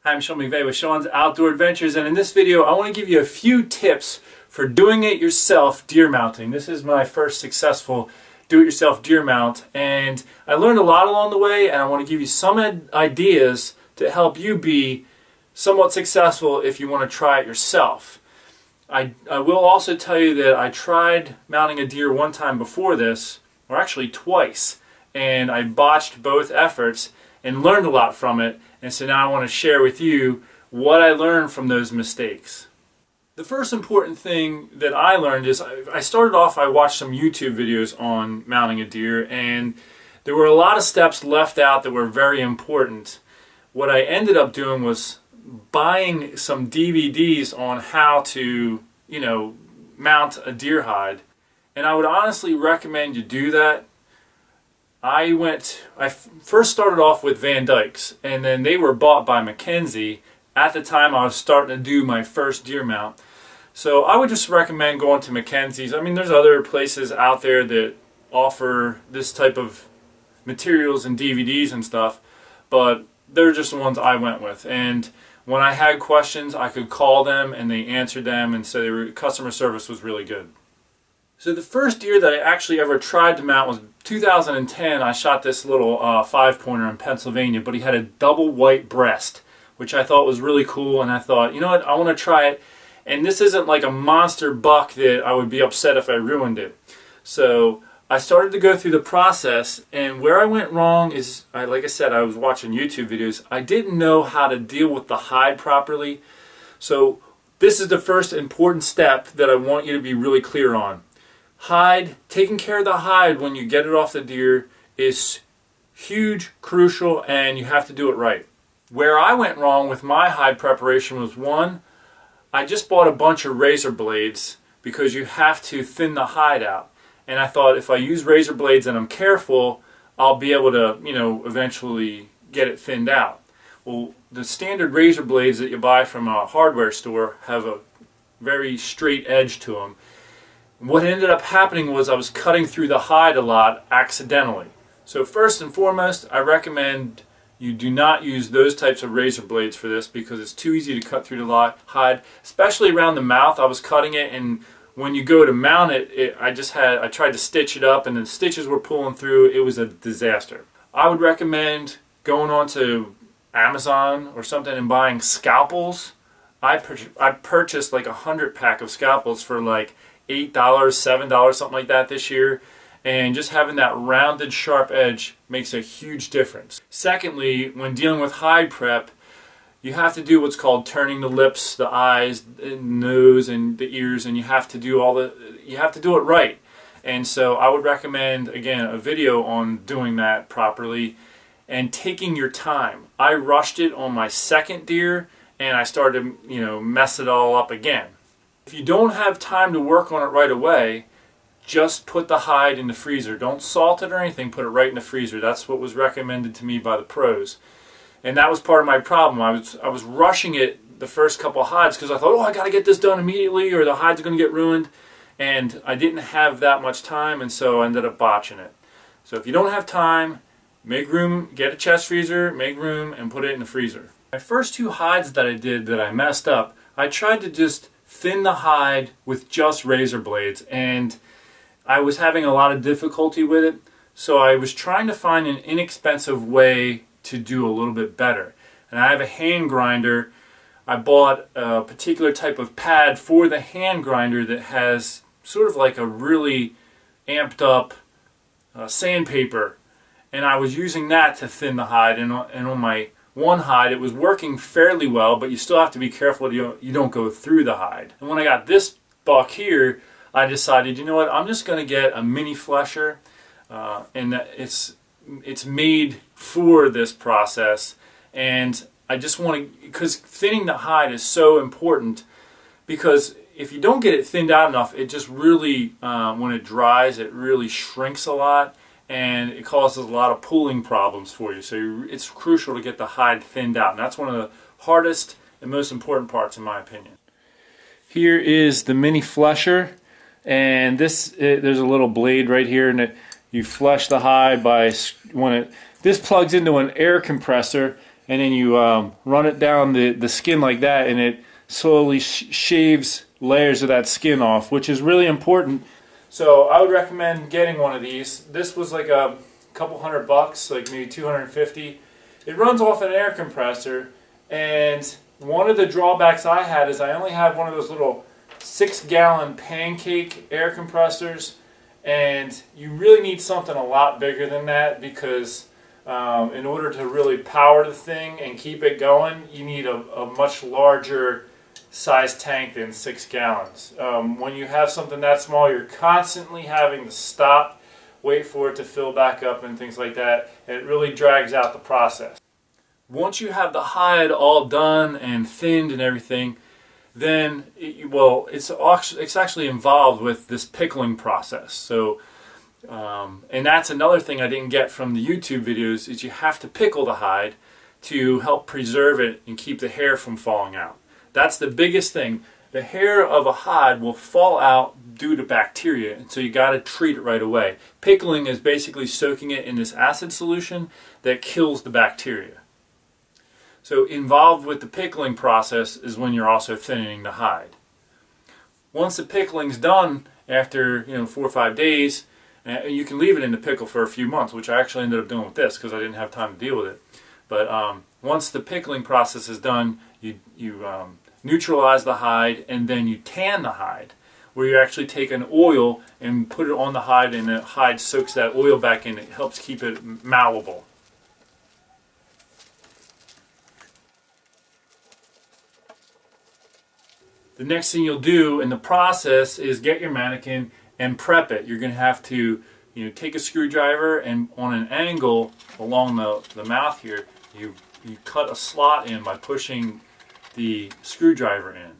Hi, I'm Sean McVeigh with Sean's Outdoor Adventures, and in this video I want to give you a few tips for doing it yourself deer mounting. This is my first successful do-it-yourself deer mount, and I learned a lot along the way, and I want to give you some ideas to help you be somewhat successful if you want to try it yourself. I will also tell you that I tried mounting a deer one time before this, or actually twice, and I botched both efforts and learned a lot from it. And so now I want to share with you what I learned from those mistakes. The first important thing that I learned is I started off, I watched some YouTube videos on mounting a deer, and there were a lot of steps left out that were very important. What I ended up doing was buying some DVDs on how to, mount a deer hide. And I would honestly recommend you do that. I first started off with Van Dyke's, and then they were bought by Mackenzie. At the time I was starting to do my first deer mount. So I would just recommend going to Mackenzie's. I mean, there's other places out there that offer this type of materials and DVDs and stuff, but they're just the ones I went with. And when I had questions, I could call them and they answered them, and so customer service was really good. So the first deer that I actually ever tried to mount was 2010. I shot this little 5-pointer in Pennsylvania, but he had a double white breast, which I thought was really cool, and I thought, you know what, I want to try it. And this isn't like a monster buck that I would be upset if I ruined it. So I started to go through the process, and where I went wrong is, like I said, I was watching YouTube videos. I didn't know how to deal with the hide properly. So this is the first important step that I want you to be really clear on. Hide, taking care of the hide when you get it off the deer is huge, crucial, and you have to do it right. Where I went wrong with my hide preparation was, one, I just bought a bunch of razor blades because you have to thin the hide out. And I thought if I use razor blades and I'm careful, I'll be able to, eventually get it thinned out. Well, the standard razor blades that you buy from a hardware store have a very straight edge to them. What ended up happening was I was cutting through the hide a lot accidentally. So first and foremost, I recommend you do not use those types of razor blades for this because it's too easy to cut through the hide, especially around the mouth. I was cutting it, and when you go to mount it, I tried to stitch it up, and the stitches were pulling through. It was a disaster. I would recommend going on to Amazon or something and buying scalpels. I purchased like 100-pack of scalpels for like $8, $7, something like that this year, and just having that rounded sharp edge makes a huge difference. Secondly, when dealing with hide prep, you have to do what's called turning the lips, the eyes, the nose, and the ears, and you have to do it right. And so I would recommend, again, a video on doing that properly and taking your time. I rushed it on my second deer, and I started to, mess it all up again. If you don't have time to work on it right away, just put the hide in the freezer. Don't salt it or anything, put it right in the freezer. That's what was recommended to me by the pros. And that was part of my problem. I was rushing it the first couple of hides because I thought, I got to get this done immediately or the hide's going to get ruined. And I didn't have that much time, and so I ended up botching it. So if you don't have time, make room, get a chest freezer, make room, and put it in the freezer. My first two hides that I did that I messed up, I tried to just thin the hide with just razor blades, and I was having a lot of difficulty with it, so I was trying to find an inexpensive way to do a little bit better. And I have a hand grinder. I bought a particular type of pad for the hand grinder that has sort of like a really amped up sandpaper, and I was using that to thin the hide, and on my one hide it was working fairly well, but you still have to be careful you don't go through the hide. And when I got this buck here, I decided, you know what, I'm just going to get a mini flesher, and it's made for this process, and I just want to, because thinning the hide is so important, because if you don't get it thinned out enough, it just really, when it dries, it really shrinks a lot, and it causes a lot of pulling problems for you. So it's crucial to get the hide thinned out, and that's one of the hardest and most important parts in my opinion. Here is the mini flesher, and there's a little blade right here, and you flesh the hide by this plugs into an air compressor, and then you run it down the skin like that, and it slowly shaves layers of that skin off, which is really important. So I would recommend getting one of these. This was like a couple $100, like maybe 250. It runs off an air compressor, and one of the drawbacks I had is I only have one of those little 6-gallon pancake air compressors, and you really need something a lot bigger than that, because in order to really power the thing and keep it going, you need a much larger size tank than 6 gallons. When you have something that small, you're constantly having to stop, wait for it to fill back up and things like that, and it really drags out the process. Once you have the hide all done and thinned and everything, then it's actually involved with this pickling process. So and that's another thing I didn't get from the YouTube videos, is you have to pickle the hide to help preserve it and keep the hair from falling out. That's the biggest thing. The hair of a hide will fall out due to bacteria, and so you got to treat it right away. Pickling is basically soaking it in this acid solution that kills the bacteria. So involved with the pickling process is when you're also thinning the hide. Once the pickling's done, after 4 or 5 days, you can leave it in the pickle for a few months, which I actually ended up doing with this because I didn't have time to deal with it. But once the pickling process is done, you neutralize the hide, and then you tan the hide, where you actually take an oil and put it on the hide, and the hide soaks that oil back in. It helps keep it malleable. The next thing you'll do in the process is get your mannequin and prep it. You're going to have to take a screwdriver, and on an angle along the mouth here, you cut a slot in by pushing the screwdriver in.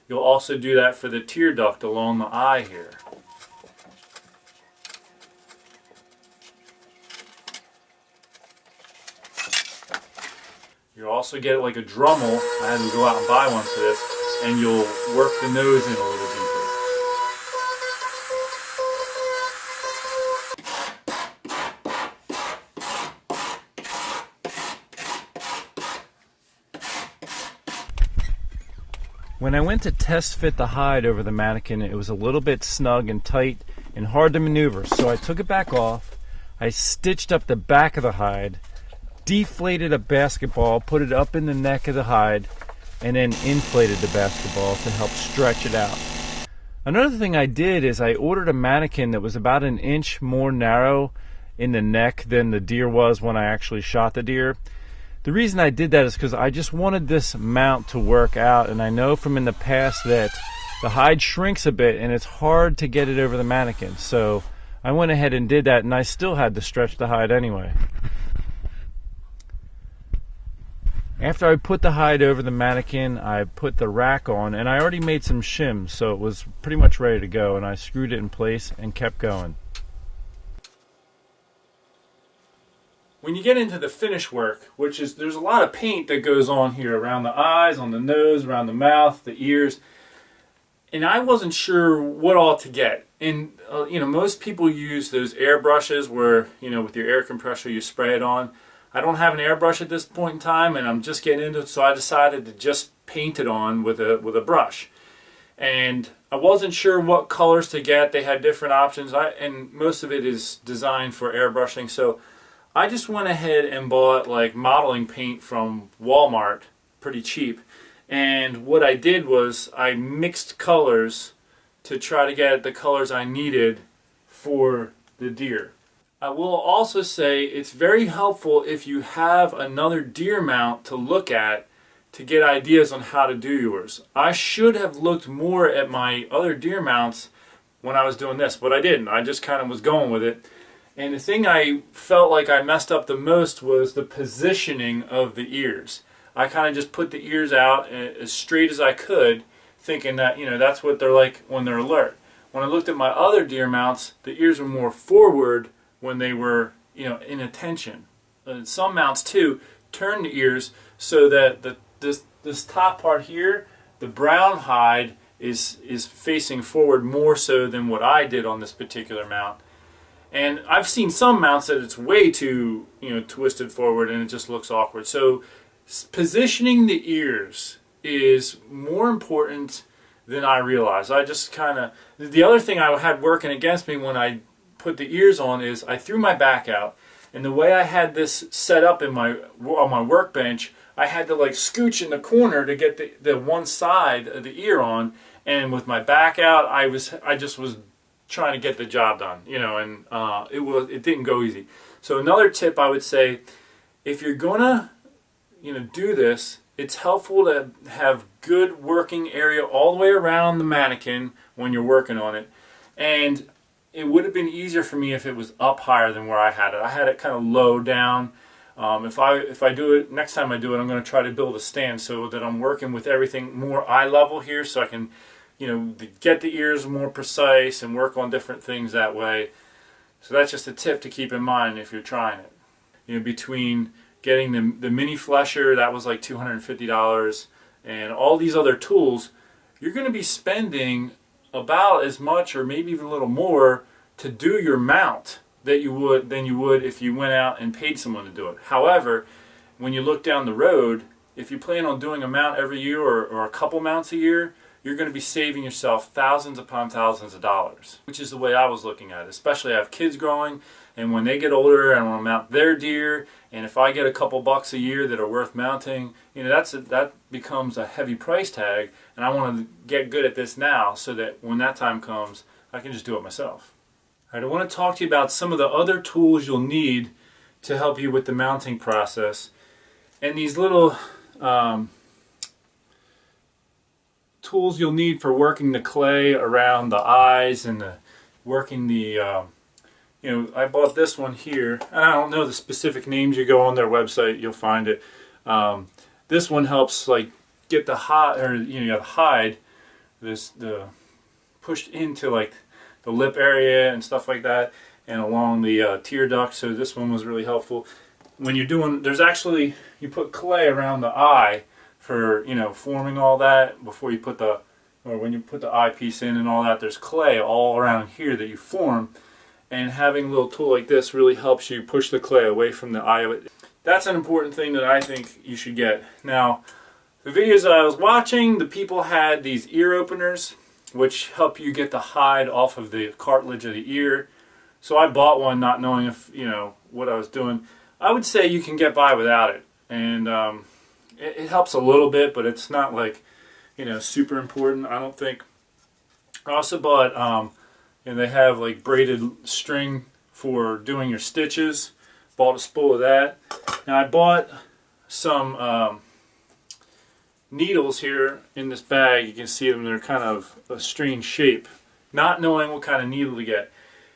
You'll also do that for the tear duct along the eye here. You'll also get it like a Dremel. I had to go out and buy one for this, and you'll work the nose in a little deeper. When I went to test fit the hide over the mannequin, it was a little bit snug and tight and hard to maneuver, so I took it back off. I stitched up the back of the hide, deflated a basketball, put it up in the neck of the hide, and then inflated the basketball to help stretch it out. Another thing I did is I ordered a mannequin that was about an inch more narrow in the neck than the deer was when I actually shot the deer. The reason I did that is because I just wanted this mount to work out, and I know from in the past that the hide shrinks a bit and it's hard to get it over the mannequin. So I went ahead and did that, and I still had to stretch the hide anyway. After I put the hide over the mannequin, I put the rack on, and I already made some shims, so it was pretty much ready to go, and I screwed it in place and kept going. When you get into the finish work, there's a lot of paint that goes on here around the eyes, on the nose, around the mouth, the ears, and I wasn't sure what all to get. And most people use those airbrushes where with your air compressor you spray it on. I don't have an airbrush at this point in time, and I'm just getting into it, so I decided to just paint it on with a brush. And I wasn't sure what colors to get. They had different options, and most of it is designed for airbrushing, so I just went ahead and bought like modeling paint from Walmart, pretty cheap. And what I did was I mixed colors to try to get the colors I needed for the deer. I will also say it's very helpful if you have another deer mount to look at to get ideas on how to do yours. I should have looked more at my other deer mounts when I was doing this, but I didn't. I just kind of was going with it. And the thing I felt like I messed up the most was the positioning of the ears. I kind of just put the ears out as straight as I could, thinking that that's what they're like when they're alert. When I looked at my other deer mounts, the ears were more forward when they were in attention. Some mounts too turn the ears so that this top part here, the brown hide, is facing forward more so than what I did on this particular mount. And I've seen some mounts that it's way too twisted forward and it just looks awkward. So Positioning the ears is more important than I realized. I just kind of, the other thing I had working against me when I put the ears on is I threw my back out, and the way I had this set up in on my workbench, I had to like scooch in the corner to get the one side of the ear on, and with my back out, I just was trying to get the job done, you know, and it didn't go easy. So another tip I would say, if you're gonna, you know, do this, it's helpful to have good working area all the way around the mannequin when you're working on it. And it would have been easier for me if it was up higher than where I had it. I had it kind of low down. If I do it, next time I do it, I'm going to try to build a stand so that I'm working with everything more eye level here, so I can, you know, get the ears more precise and work on different things that way. So that's just a tip to keep in mind if you're trying it. You know, between getting the mini flesher, that was like $250, and all these other tools, you're going to be spending about as much or maybe even a little more to do your mount than you would if you went out and paid someone to do it. However, when you look down the road, if you plan on doing a mount every year or a couple mounts a year, you're going to be saving yourself thousands upon thousands of dollars, which is the way I was looking at it. Especially I have kids growing, and when they get older, I want to mount their deer, and if I get a couple bucks a year that are worth mounting, you know, that becomes a heavy price tag, and I want to get good at this now so that when that time comes, I can just do it myself. All right, I want to talk to you about some of the other tools you'll need to help you with the mounting process, and these little tools you'll need for working the clay around the eyes and working the you know, I bought this one here, and I don't know the specific names. You go on their website, you'll find it. This one helps like get the hide, or you know, the hide, the pushed into like the lip area and stuff like that, and along the tear duct. So this one was really helpful. When you're doing, there's actually, you put clay around the eye for, you know, forming all that before you put or when you put the eyepiece in and all that. There's clay all around here that you form. And having a little tool like this really helps you push the clay away from the eye. That's an important thing that I think you should get. Now, the videos that I was watching, the people had these ear openers, which help you get the hide off of the cartilage of the ear. So I bought one not knowing if, you know, what I was doing. I would say you can get by without it. And it helps a little bit, but it's not like, you know, super important, I don't think. I also bought and they have like braided string for doing your stitches. Bought a spool of that. Now I bought some needles here in this bag. You can see them, they're kind of a strange shape. Not knowing what kind of needle to get.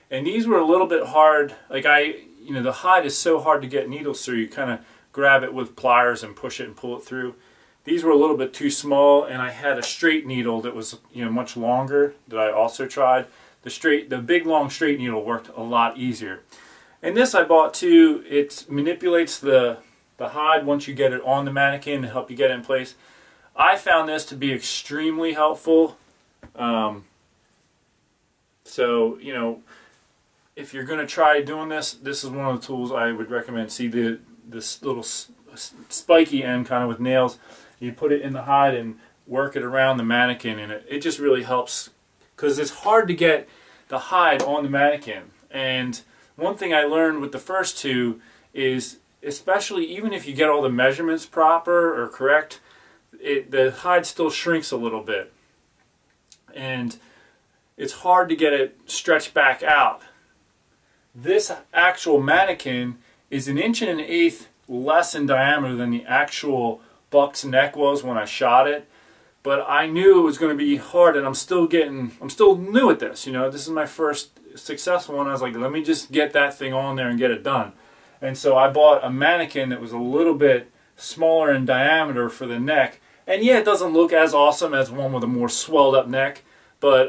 And these were a little bit hard. Like you know, the hide is so hard to get needles through. You kind of grab it with pliers and push it and pull it through. These were a little bit too small, and I had a straight needle that was, you know, much longer that I also tried. The big long straight needle worked a lot easier. And this I bought too. It manipulates the hide once you get it on the mannequin to help you get it in place. I found this to be extremely helpful. So, you know, if you're going to try doing this, this is one of the tools I would recommend. See this little spiky end kind of with nails. You put it in the hide and work it around the mannequin, and it just really helps, because it's hard to get the hide on the mannequin. And one thing I learned with the first two is, especially even if you get all the measurements proper or correct, the hide still shrinks a little bit. And it's hard to get it stretched back out. This actual mannequin is 1 1/8 inches less in diameter than the actual buck's neck was when I shot it. But I knew it was going to be hard, and I'm still new at this. You know, this is my first successful one. I was like, let me just get that thing on there and get it done. And so I bought a mannequin that was a little bit smaller in diameter for the neck. And yeah, it doesn't look as awesome as one with a more swelled up neck. But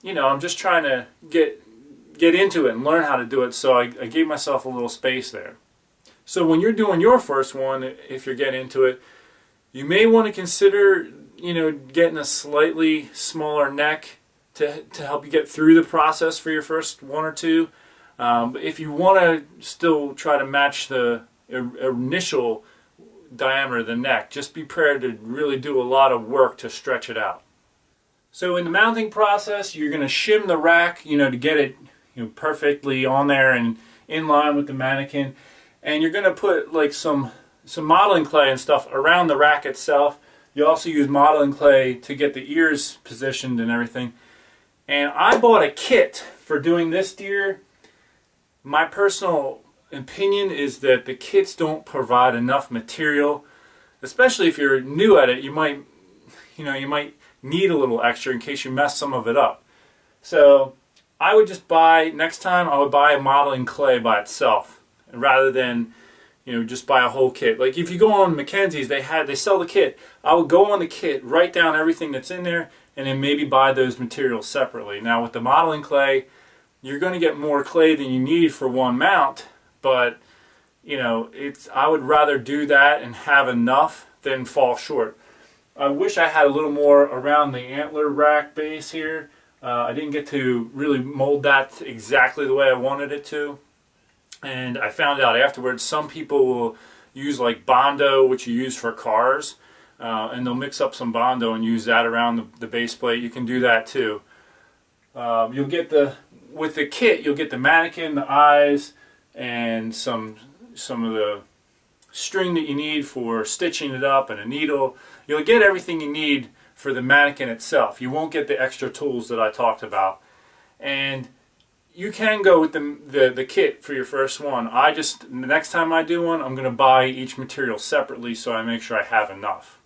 you know, I'm just trying to get into it and learn how to do it. So I gave myself a little space there. So when you're doing your first one, if you're getting into it, you may want to consider, you know, getting a slightly smaller neck to help you get through the process for your first one or two. But if you want to still try to match the initial, diameter of the neck. Just be prepared to really do a lot of work to stretch it out. So in the mounting process, you're going to shim the rack, to get it perfectly on there and in line with the mannequin. And you're going to put like some modeling clay and stuff around the rack itself. You also use modeling clay to get the ears positioned and everything. And I bought a kit for doing this deer. My personal opinion is that the kits don't provide enough material, especially if you're new at it. You might need a little extra in case you mess some of it up. So I would just next time I would buy modeling clay by itself rather than just buy a whole kit. Like if you go on Mackenzie's, they sell the kit. I would go on the kit, write down everything that's in there, and then maybe buy those materials separately. Now with the modeling clay, you're going to get more clay than you need for one mount, but I would rather do that and have enough than fall short. I wish I had a little more around the antler rack base here. I didn't get to really mold that exactly the way I wanted it to. And I found out afterwards some people will use like Bondo, which you use for cars, and they'll mix up some Bondo and use that around the base plate. You can do that too. You'll get with the kit, you'll get the mannequin, the eyes, and some of the string that you need for stitching it up, and a needle. You'll get everything you need for the mannequin itself. You won't get the extra tools that I talked about. And you can go with the kit for your first one. The next time I do one, I'm going to buy each material separately so I make sure I have enough.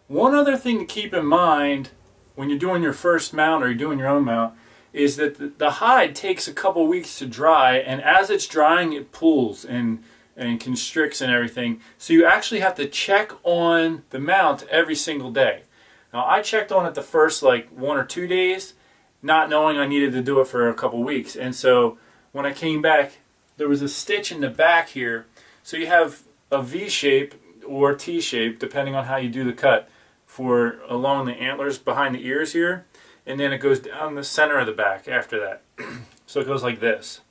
One other thing to keep in mind when you're doing your first mount or you're doing your own mount is that the hide takes a couple weeks to dry, and as it's drying it pulls and constricts and everything. So you actually have to check on the mount every single day. Now I checked on it the first like 1 or 2 days, not knowing I needed to do it for a couple weeks. And so when I came back, there was a stitch in the back here. So you have a V shape or T shape, depending on how you do the cut, for along the antlers behind the ears here. And then it goes down the center of the back after that. So it goes like this.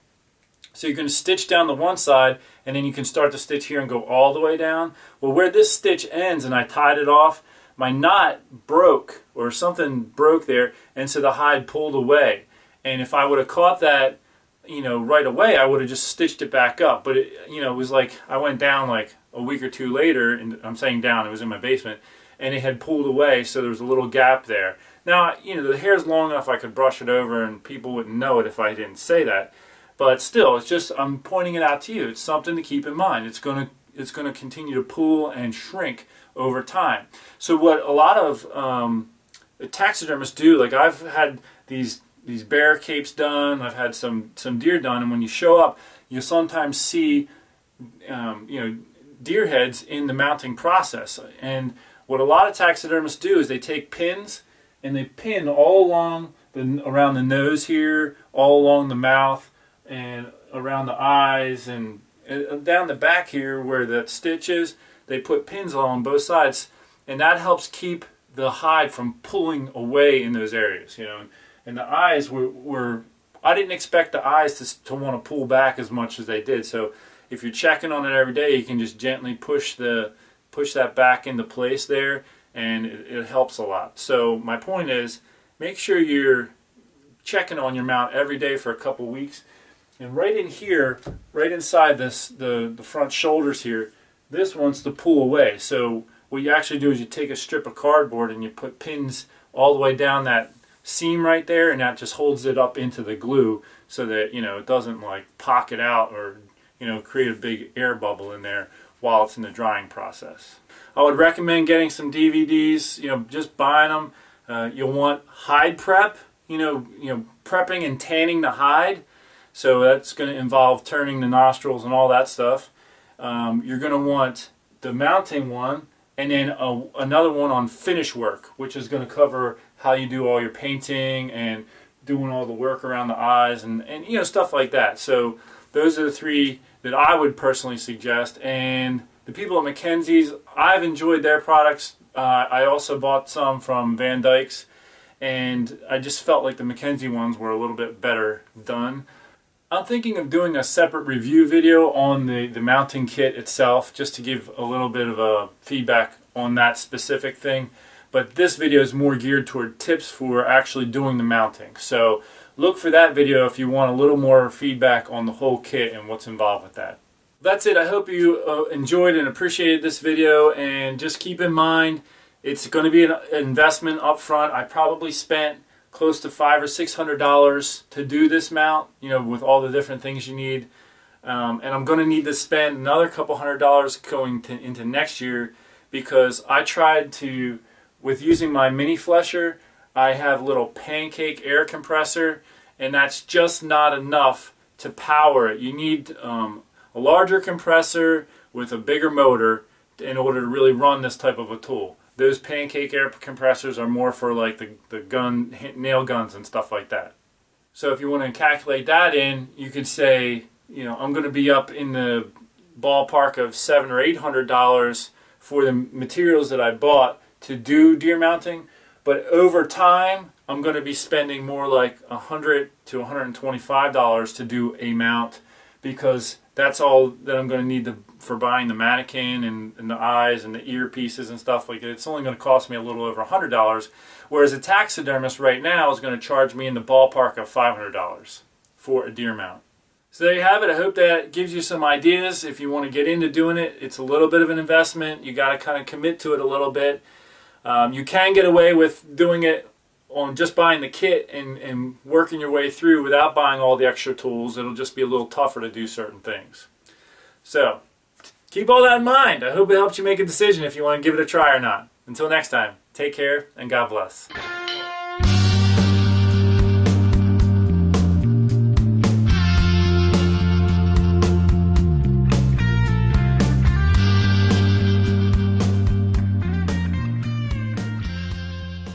So you're going to stitch down the one side, and then you can start to stitch here and go all the way down. Well, where this stitch ends, and I tied it off, my knot broke, or something broke there, and so the hide pulled away. And if I would have caught that, right away, I would have just stitched it back up. But it was like I went down like a week or two later, and I'm saying down, it was in my basement, and it had pulled away, so there was a little gap there. Now, the hair's long enough I could brush it over, and people wouldn't know it if I didn't say that. But still, it's just I'm pointing it out to you. It's something to keep in mind. It's going to continue to pull and shrink over time. So what a lot of taxidermists do, like I've had these bear capes done, I've had some deer done, and when you show up, you'll sometimes see deer heads in the mounting process. And what a lot of taxidermists do is they take pins and they pin all along around the nose here, all along the mouth, and around the eyes, and down the back here where the stitch is. They put pins along both sides, and that helps keep the hide from pulling away in those areas. And the eyes were I didn't expect the eyes to want to pull back as much as they did. So if you're checking on it every day, you can just gently push that back into place there, and it helps a lot. So my point is, make sure you're checking on your mount every day for a couple weeks. And right in here, right inside the front shoulders here, this wants to pull away. So what you actually do is you take a strip of cardboard and you put pins all the way down that seam right there, and that just holds it up into the glue so that it doesn't like pocket out or create a big air bubble in there while it's in the drying process. I would recommend getting some DVDs, just buying them. You'll want hide prep, prepping and tanning the hide. So that's going to involve turning the nostrils and all that stuff. You're going to want the mounting one, and then another one on finish work, which is going to cover how you do all your painting and doing all the work around the eyes and stuff like that. So those are the three that I would personally suggest. And the people at Mackenzie's, I've enjoyed their products. I also bought some from Van Dyke's, and I just felt like the Mackenzie ones were a little bit better done. I'm thinking of doing a separate review video on the mounting kit itself, just to give a little bit of a feedback on that specific thing. But this video is more geared toward tips for actually doing the mounting. So look for that video if you want a little more feedback on the whole kit and what's involved with that. That's it. I hope you enjoyed and appreciated this video, and just keep in mind it's going to be an investment up front. I probably spent close to $500 or $600 to do this mount, you know, with all the different things you need. And I'm going to need to spend another couple $100 going into next year, because I tried to, with using my mini flesher, I have a little pancake air compressor, and that's just not enough to power it. You need a larger compressor with a bigger motor in order to really run this type of a tool. Those pancake air compressors are more for like the nail guns and stuff like that. So if you want to calculate that in, you could say, you know, I'm going to be up in the ballpark of $700 or $800 for the materials that I bought to do deer mounting. But over time, I'm going to be spending more like $100 to $125 to do a mount, because that's all that I'm going to need for buying the mannequin and the eyes and the earpieces and stuff like that. It's only going to cost me a little over $100, whereas a taxidermist right now is going to charge me in the ballpark of $500 for a deer mount. So there you have it. I hope that gives you some ideas. If you want to get into doing it, it's a little bit of an investment. You got to kind of commit to it a little bit. You can get away with doing it on just buying the kit and working your way through without buying all the extra tools. It'll just be a little tougher to do certain things. So keep all that in mind. I hope it helps you make a decision if you want to give it a try or not. Until next time, take care and God bless.